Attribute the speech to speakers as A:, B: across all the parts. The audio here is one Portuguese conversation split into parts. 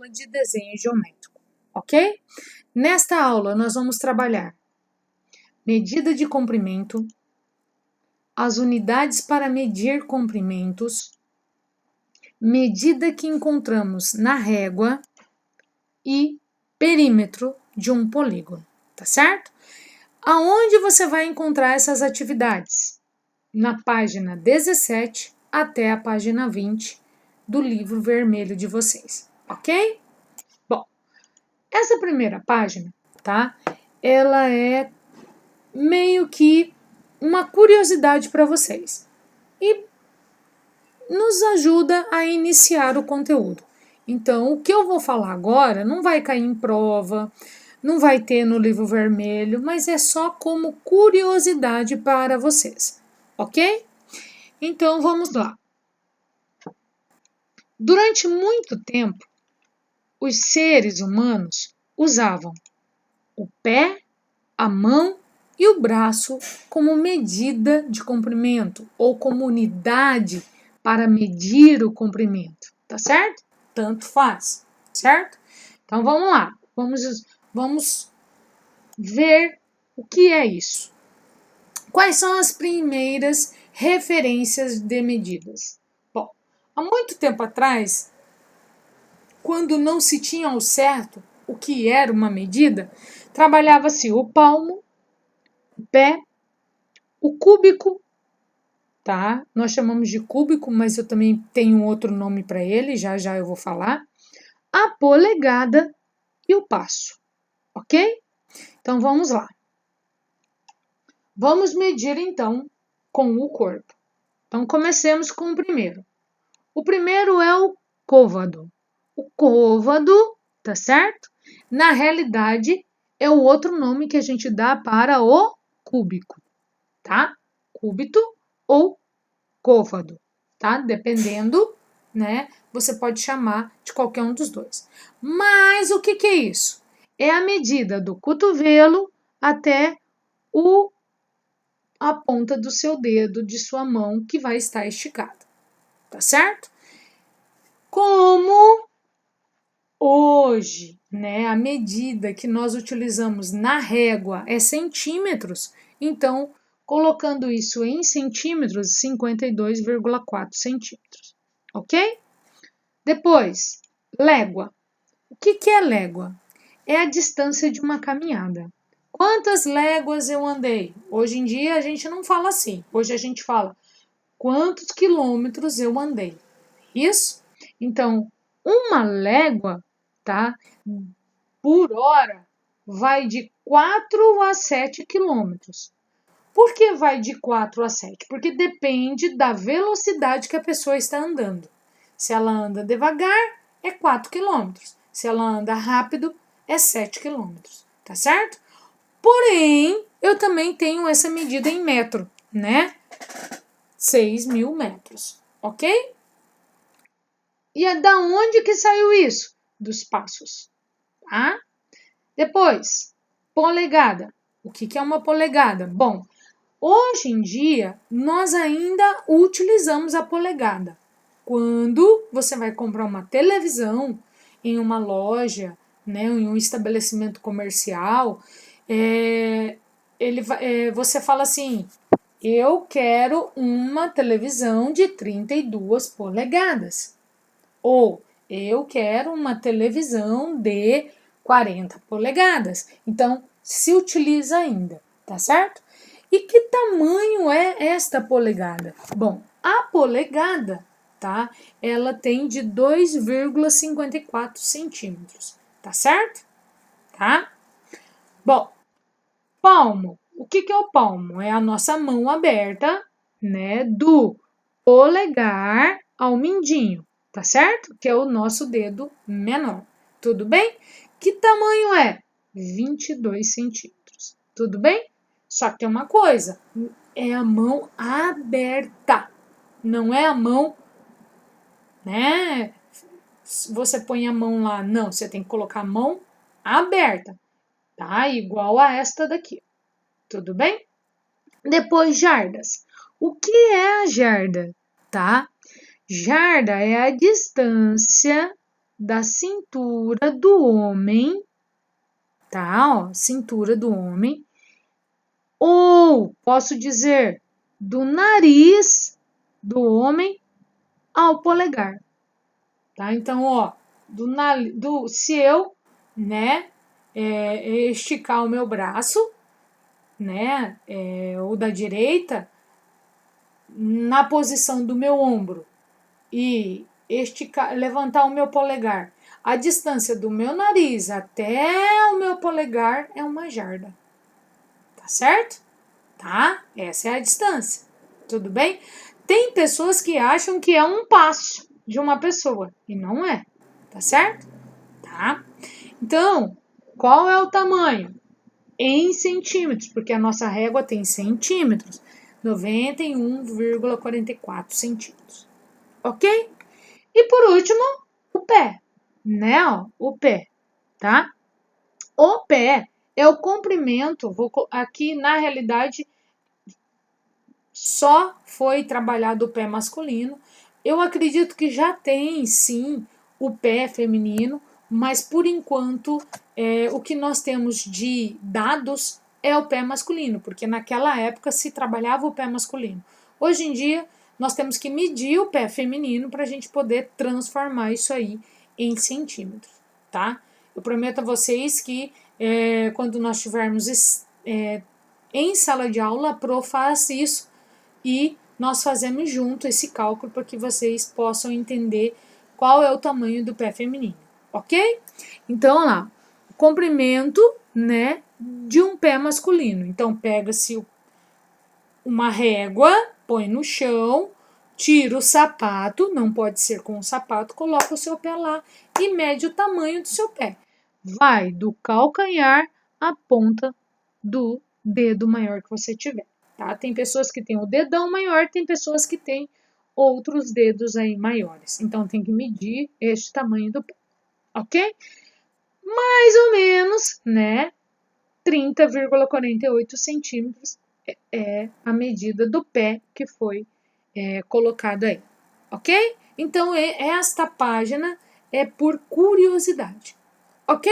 A: aula de desenho geométrico, ok? Nesta aula, nós vamos trabalhar medida de comprimento, as unidades para medir comprimentos, medida que encontramos na régua e perímetro de um polígono, tá certo? Aonde você vai encontrar essas atividades? Na página 17 até a página 20 do livro vermelho de vocês, ok? Bom, essa primeira página, tá? Ela é meio que uma curiosidade para vocês e nos ajuda a iniciar o conteúdo. Então, o que eu vou falar agora não vai cair em prova, não vai ter no livro vermelho, mas é só como curiosidade para vocês, ok? Então, vamos lá. Durante muito tempo, os seres humanos usavam o pé, a mão e o braço como medida de comprimento ou como unidade para medir o comprimento, tá certo? Tanto faz, certo? Então vamos lá, vamos ver o que é isso. Quais são as primeiras referências de medidas? Bom, há muito tempo atrás, quando não se tinha ao certo o que era uma medida, trabalhava-se o palmo, o pé, o cúbico, tá? Nós chamamos de cúbico, mas eu também tenho outro nome para ele, já já eu vou falar. A polegada e o passo, ok? Então vamos lá. Vamos medir então com o corpo. Então comecemos com o primeiro. O primeiro é o côvado. O côvado, tá certo? Na realidade, é o outro nome que a gente dá para o cúbico, tá? Cúbito ou côvado, tá? Dependendo, né? Você pode chamar de qualquer um dos dois. Mas o que é isso? É a medida do cotovelo até a ponta do seu dedo de sua mão que vai estar esticada, tá certo? Como hoje, né, a medida que nós utilizamos na régua é centímetros, então, colocando isso em centímetros, 52,4 centímetros, ok? Depois, légua. O que é légua? É a distância de uma caminhada. Quantas léguas eu andei? Hoje em dia a gente não fala assim, hoje a gente fala quantos quilômetros eu andei. Isso? Então, uma légua, tá? Por hora, vai de 4 a 7 quilômetros. Por que vai de 4 a 7? Porque depende da velocidade que a pessoa está andando. Se ela anda devagar, é 4 quilômetros. Se ela anda rápido, é 7 quilômetros. Tá certo? Porém, eu também tenho essa medida em metro, né? 6.000 metros, ok? E é da onde que saiu isso? Dos passos, tá? Depois, polegada. O que é uma polegada? Bom, hoje em dia, nós ainda utilizamos a polegada. Quando você vai comprar uma televisão em uma loja, né, em um estabelecimento comercial, você fala assim, eu quero uma televisão de 32 polegadas. Ou eu quero uma televisão de 40 polegadas. Então, se utiliza ainda, tá certo? E que tamanho é esta polegada? Bom, a polegada, tá? Ela tem de 2,54 centímetros, tá certo? Tá? Bom, palmo. O que é o palmo? É a nossa mão aberta, né? Do polegar ao mindinho. Tá certo? Que é o nosso dedo menor. Tudo bem? Que tamanho é? 22 centímetros. Tudo bem? Só que tem uma coisa, é a mão aberta. Não é a mão, né? Você põe a mão lá. Não, você tem que colocar a mão aberta. Tá? Igual a esta daqui. Tudo bem? Depois, jardas. O que é a jarda? Tá? Jarda é a distância da cintura do homem, tá? Ó, cintura do homem. Ou posso dizer do nariz do homem ao polegar, tá? Então, ó, se eu, né, esticar o meu braço, né, o da direita, na posição do meu ombro e levantar o meu polegar, a distância do meu nariz até o meu polegar é uma jarda, tá certo? Tá? Essa é a distância, tudo bem? Tem pessoas que acham que é um passo de uma pessoa e não é, tá certo? Tá? Então, qual é o tamanho? Em centímetros, porque a nossa régua tem centímetros, 91,44 centímetros, ok? E por último, o pé, né? Ó, o pé, tá? O pé é o comprimento, aqui na realidade só foi trabalhado o pé masculino. Eu acredito que já tem sim o pé feminino, mas por enquanto o que nós temos de dados é o pé masculino, porque naquela época se trabalhava o pé masculino. Hoje em dia nós temos que medir o pé feminino para a gente poder transformar isso aí em centímetros, tá? Eu prometo a vocês que quando nós tivermos em sala de aula, a Pro faz isso e nós fazemos junto esse cálculo para que vocês possam entender qual é o tamanho do pé feminino, ok? Então, lá, o comprimento, né, de um pé masculino. Então, pega-se uma régua, põe no chão, tira o sapato, não pode ser com o sapato, coloca o seu pé lá e mede o tamanho do seu pé. Vai do calcanhar à ponta do dedo maior que você tiver. Tá? Tem pessoas que têm o dedão maior, tem pessoas que têm outros dedos aí maiores. Então tem que medir este tamanho do pé, ok? Mais ou menos, né? 30,48 centímetros é a medida do pé que foi colocada aí, ok? Então esta página é por curiosidade, ok?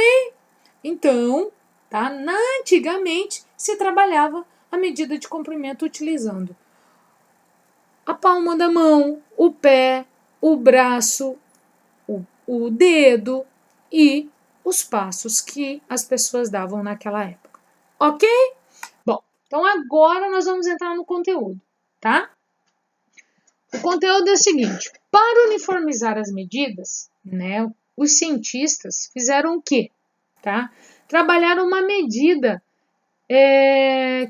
A: Então, tá? Antigamente se trabalhava a medida de comprimento utilizando a palma da mão, o pé, o braço, o dedo e os passos que as pessoas davam naquela época. Ok? Bom, então agora nós vamos entrar no conteúdo, tá? O conteúdo é o seguinte: para uniformizar as medidas, né, os cientistas fizeram o quê? Tá? Trabalharam uma medida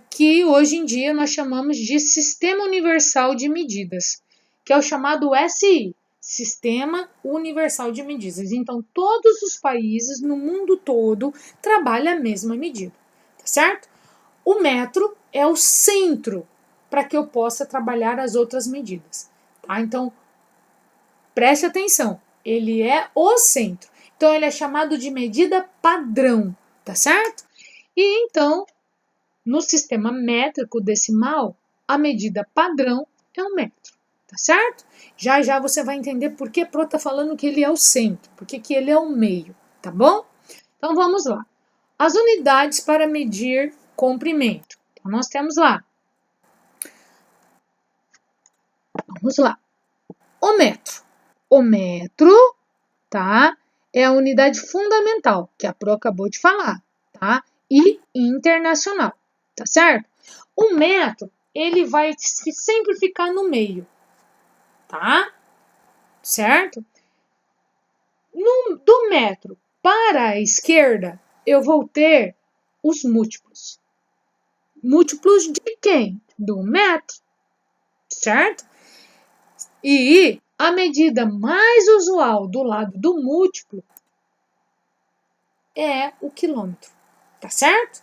A: que hoje em dia nós chamamos de Sistema Universal de Medidas, que é o chamado SI, Sistema Universal de Medidas. Então, todos os países no mundo todo trabalham a mesma medida, tá certo? O metro é o centro para que eu possa trabalhar as outras medidas, tá? Então, preste atenção, ele é o centro. Então, ele é chamado de medida padrão, tá certo? E então, no sistema métrico decimal, a medida padrão é um metro, tá certo? Já já você vai entender por que Pro tá falando que ele é o centro, porque que ele é o meio, tá bom? Então vamos lá. As unidades para medir comprimento. Então nós temos lá. Vamos lá. O metro. O metro, tá? É a unidade fundamental, que a Pro acabou de falar, tá? E internacional, tá certo? O metro, ele vai sempre ficar no meio, tá? Certo? Do metro para a esquerda, eu vou ter os múltiplos. Múltiplos de quem? Do metro, certo? E a medida mais usual do lado do múltiplo é o quilômetro, tá certo?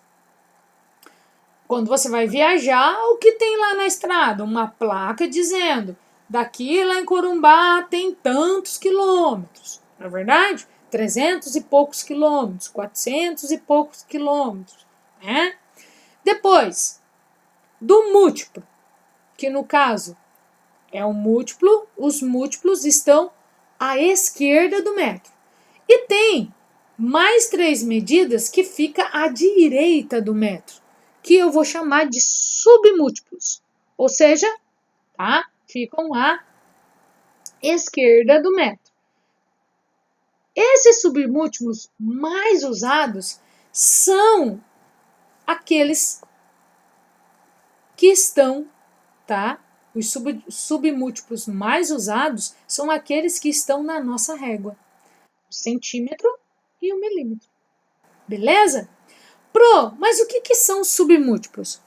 A: Quando você vai viajar, o que tem lá na estrada? Uma placa dizendo, daqui lá em Corumbá tem tantos quilômetros, não é verdade? 300 e poucos quilômetros, 400 e poucos quilômetros, né? Depois, do múltiplo, que no caso é o múltiplo, os múltiplos estão à esquerda do metro. E tem mais 3 medidas que fica à direita do metro, que eu vou chamar de submúltiplos. Ou seja, tá? Ficam à esquerda do metro. Esses submúltiplos mais usados são aqueles que estão, tá? Os submúltiplos mais usados são aqueles que estão na nossa régua. O centímetro e o milímetro. Beleza? Mas o que são submúltiplos?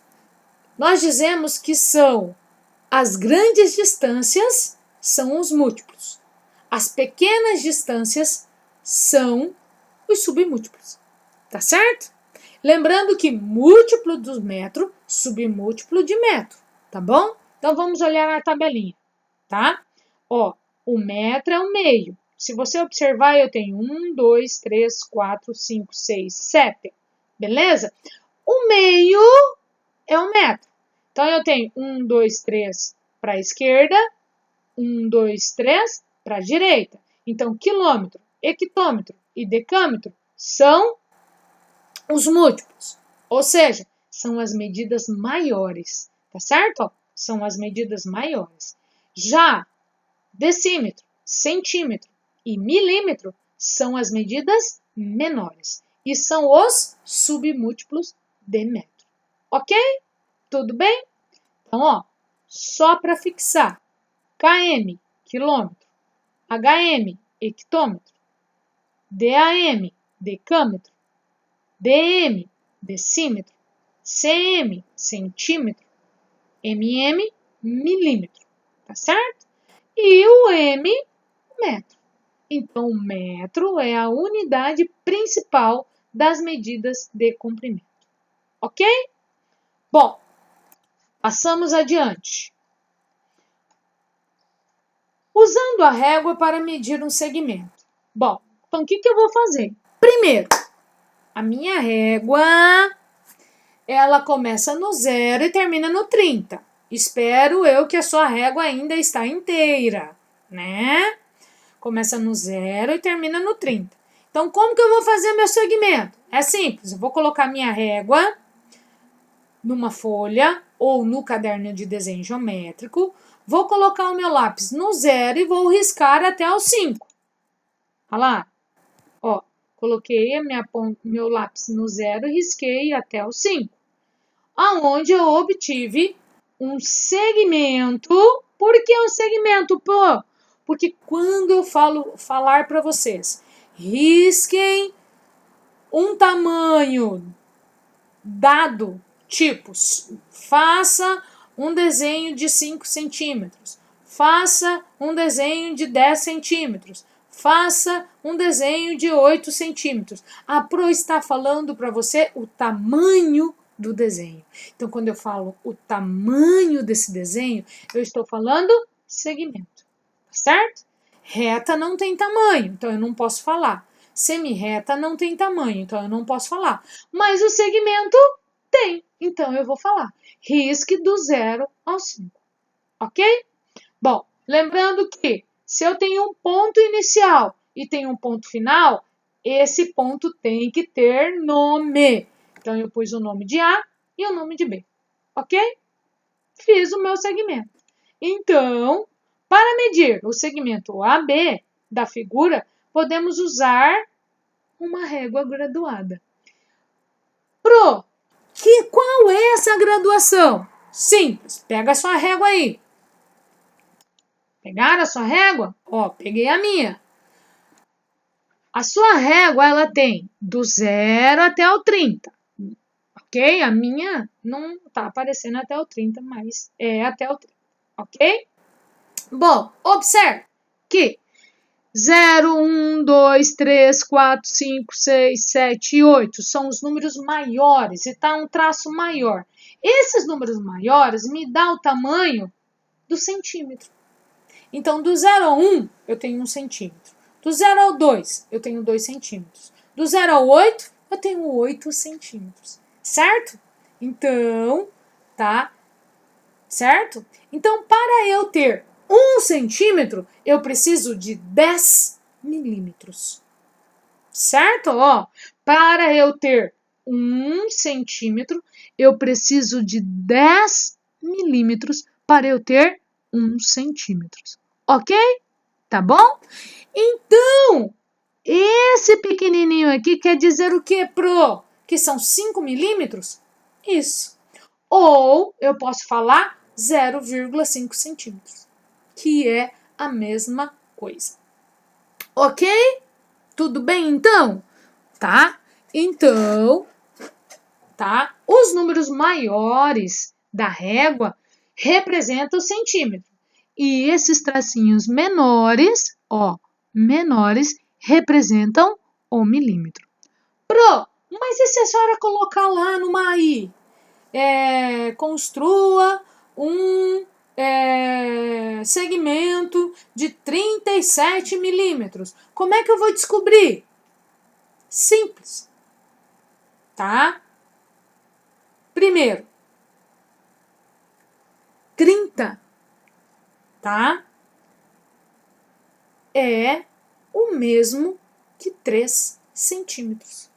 A: Nós dizemos que são as grandes distâncias, são os múltiplos. As pequenas distâncias são os submúltiplos. Tá certo? Lembrando que múltiplo do metro, submúltiplo de metro. Tá bom? Então vamos olhar a tabelinha. Tá? Ó, o metro é o meio. Se você observar, eu tenho 1, 2, 3, 4, 5, 6, 7. Beleza? O meio é o metro. Então, eu tenho 1, 2, 3 para a esquerda, 1, 2, 3 para a direita. Então, quilômetro, hectômetro e decâmetro são os múltiplos. Ou seja, são as medidas maiores. Tá certo? São as medidas maiores. Já decímetro, centímetro e milímetro são as medidas menores. E são os submúltiplos de metro. Ok? Tudo bem? Então, ó, só para fixar. km, quilômetro. hm, hectômetro. DAM, decâmetro. DM, decímetro. CM, centímetro. MM, milímetro. Tá certo? E o M, metro. Então, o metro é a unidade principal das medidas de comprimento. Ok? Bom, passamos adiante. Usando a régua para medir um segmento. Bom, então o que eu vou fazer? Primeiro, a minha régua, ela começa no 0 e termina no 30. Espero eu que a sua régua ainda está inteira, né? Começa no 0 e termina no 30. Então, como que eu vou fazer meu segmento? É simples, eu vou colocar minha régua numa folha ou no caderno de desenho geométrico, vou colocar o meu lápis no 0 e vou riscar até o 5. Olha lá, ó, coloquei meu lápis no 0 e risquei até o 5. Aonde eu obtive um segmento. Por que um segmento, pô? Porque quando eu falar para vocês, risquem um tamanho dado, tipo, faça um desenho de 5 centímetros, faça um desenho de 10 centímetros, faça um desenho de 8 centímetros. A Pro está falando para você o tamanho do desenho. Então, quando eu falo o tamanho desse desenho, eu estou falando segmento. Certo? Reta não tem tamanho, então eu não posso falar. Semirreta não tem tamanho, então eu não posso falar. Mas o segmento tem, então eu vou falar. Risque do 0 ao 5. Ok? Bom, lembrando que se eu tenho um ponto inicial e tenho um ponto final, esse ponto tem que ter nome. Então eu pus o nome de A e o nome de B. Ok? Fiz o meu segmento. Então, para medir o segmento AB da figura, podemos usar uma régua graduada. Qual é essa graduação? Simples, pega a sua régua aí. Pegaram a sua régua? Ó, peguei a minha. A sua régua, ela tem do 0 até o 30. Ok? A minha não tá aparecendo até o 30, mas é até o 30. Ok? Bom, observe que 0, 1, 2, 3, 4, 5, 6, 7 e 8 são os números maiores e está um traço maior. Esses números maiores me dão o tamanho do centímetro. Então, do 0 ao 1, eu tenho 1 centímetro. Do 0 ao 2, eu tenho 2 centímetros. Do 0 ao 8, eu tenho 8 centímetros. Certo? Então, tá? Certo? Então, para eu ter 1 centímetro, eu preciso de 10 milímetros. certo? Ó, para eu ter 1 centímetro, eu preciso de 10 milímetros para eu ter 1 centímetro. Ok? Tá bom? Então, esse pequenininho aqui quer dizer o que, Pro? Que são 5 milímetros? Isso. Ou eu posso falar 0,5 centímetros, que é a mesma coisa. Ok? Tudo bem então? Tá? Então, tá? Os números maiores da régua representam o centímetro. E esses tracinhos menores, ó, menores, representam o milímetro. Pro, mas e se a senhora colocar lá numa aí? Construa um segmento de 37 milímetros. Como é que eu vou descobrir? Simples, tá? Primeiro, 30, tá? É o mesmo que 3 centímetros.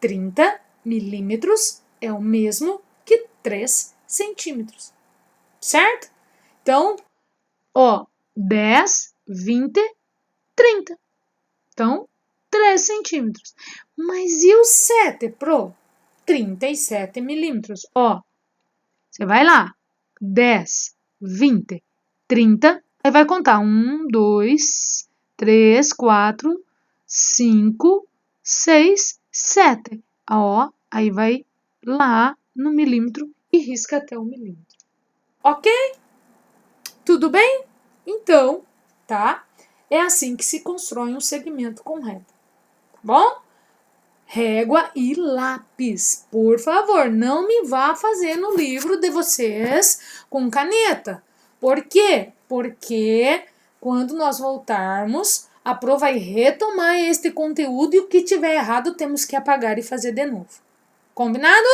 A: 30 milímetros é o mesmo que 3 centímetros. Certo? Então, ó, 10, 20, 30. Então, 3 centímetros. Mas e o 7, Pro? 37 milímetros. Ó, você vai lá. 10, 20, 30. Aí vai contar. 1, 2, 3, 4, 5, 6, 7. Ó, aí vai lá no milímetro e risca até o milímetro. Ok? Tudo bem? Então, tá? É assim que se constrói um segmento com régua. Tá bom? Régua e lápis. Por favor, não me vá fazer no livro de vocês com caneta. Por quê? Porque quando nós voltarmos, a Pro vai retomar este conteúdo e o que tiver errado temos que apagar e fazer de novo. Combinado?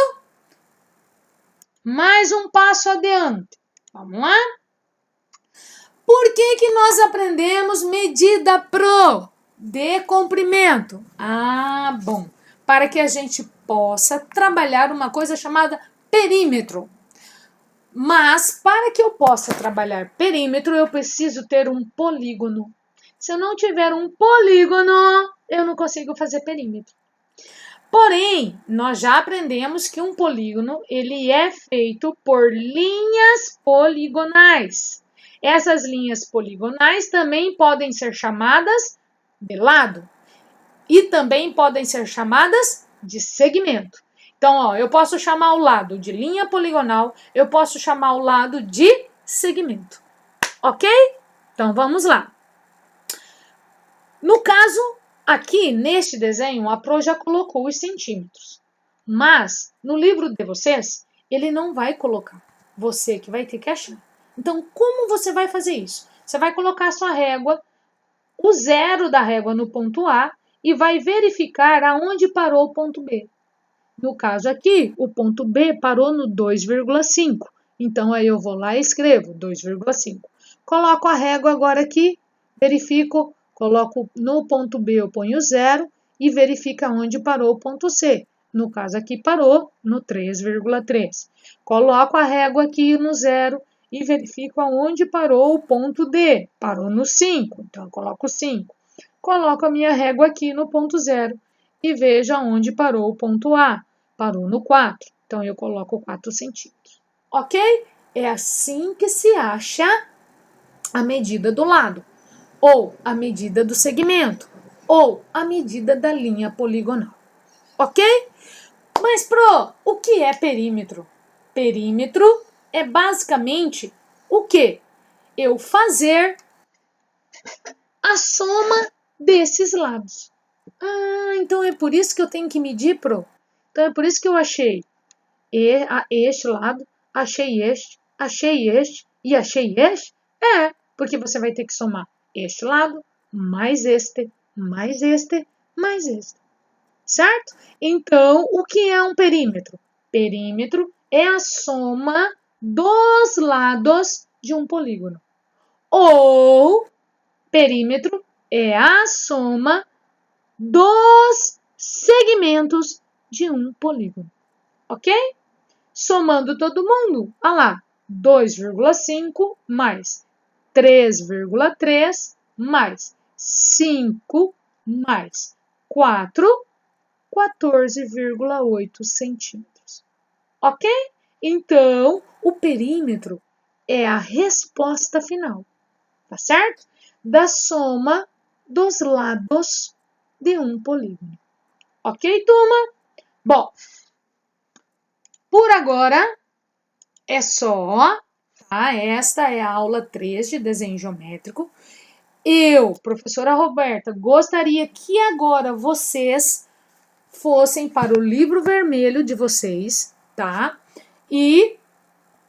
A: Mais um passo adiante. Vamos lá? Por que nós aprendemos medida Pro de comprimento? Ah, bom. Para que a gente possa trabalhar uma coisa chamada perímetro. Mas, para que eu possa trabalhar perímetro, eu preciso ter um polígono. Se eu não tiver um polígono, eu não consigo fazer perímetro. Porém, nós já aprendemos que um polígono ele é feito por linhas poligonais. Essas linhas poligonais também podem ser chamadas de lado e também podem ser chamadas de segmento. Então, ó, eu posso chamar o lado de linha poligonal, eu posso chamar o lado de segmento. Ok? Então, vamos lá. No caso, aqui neste desenho, a Pro já colocou os centímetros. Mas, no livro de vocês, ele não vai colocar. Você que vai ter que achar. Então, como você vai fazer isso? Você vai colocar a sua régua, o zero da régua no ponto A e vai verificar aonde parou o ponto B. No caso aqui, o ponto B parou no 2,5. Então, aí eu vou lá e escrevo 2,5. Coloco a régua agora aqui, verifico, coloco no ponto B, eu ponho 0 e verifico onde parou o ponto C. No caso aqui, parou no 3,3. Coloco a régua aqui no 0 e verifico aonde parou o ponto D. Parou no 5, então eu coloco 5. Coloco a minha régua aqui no ponto 0 e vejo aonde parou o ponto A. Parou no 4, então eu coloco 4 centímetros. Ok? É assim que se acha a medida do lado, ou a medida do segmento, ou a medida da linha poligonal. Ok? Mas, Pro, o que é perímetro? Perímetro é basicamente o quê? Eu fazer a soma desses lados. Ah, então é por isso que eu tenho que medir, Pro? Então é por isso que eu achei este lado, achei este e achei este? É, porque você vai ter que somar este lado, mais este, mais este, mais este. Certo? Então, o que é um perímetro? Perímetro é a soma dos lados de um polígono. Ou perímetro é a soma dos segmentos de um polígono, ok? Somando todo mundo, olha lá, 2,5 mais 3,3 mais 5 mais 4, 14,8 centímetros, ok? Então, o perímetro é a resposta final, tá certo? Da soma dos lados de um polígono. Ok, turma? Bom, por agora é só, tá? Esta é a aula 3 de desenho geométrico. Eu, professora Roberta, gostaria que agora vocês fossem para o livro vermelho de vocês, tá? E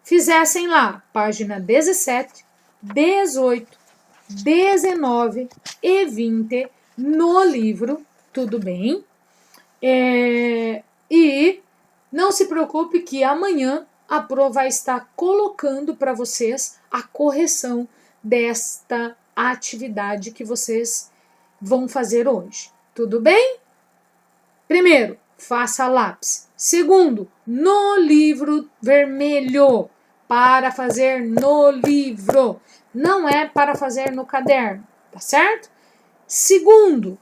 A: fizessem lá, página 17, 18, 19 e 20 no livro, tudo bem? E não se preocupe que amanhã a Pro vai estar colocando para vocês a correção desta atividade que vocês vão fazer hoje. Tudo bem? Primeiro, faça lápis. Segundo, no livro vermelho. Para fazer no livro. Não é para fazer no caderno, tá certo? Segundo,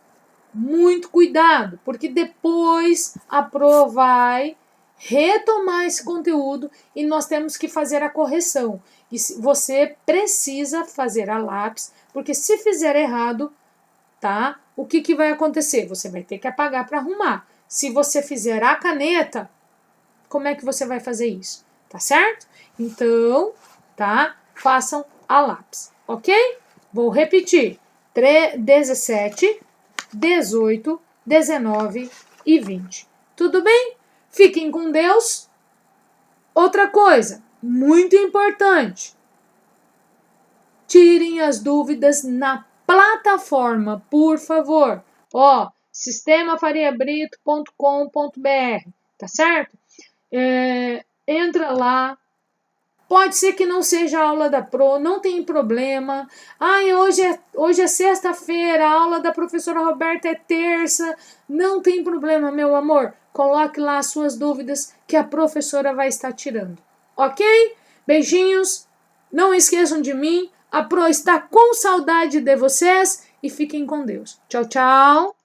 A: muito cuidado, porque depois a Pro vai retomar esse conteúdo e nós temos que fazer a correção. E você precisa fazer a lápis, porque se fizer errado, tá? O que vai acontecer? Você vai ter que apagar para arrumar. Se você fizer a caneta, como é que você vai fazer isso? Tá certo? Então, tá? Façam a lápis, ok? Vou repetir. 17, 18, 19 e 20. Tudo bem? Fiquem com Deus. Outra coisa, muito importante. Tirem as dúvidas na plataforma, por favor. Ó, sistemafariabrito.com.br, tá certo? Entra lá. Pode ser que não seja a aula da Pro, não tem problema. Ai, hoje é sexta-feira, a aula da professora Roberta é terça. Não tem problema, meu amor. Coloque lá as suas dúvidas que a professora vai estar tirando. Ok? Beijinhos. Não esqueçam de mim. A Pro está com saudade de vocês e fiquem com Deus. Tchau, tchau.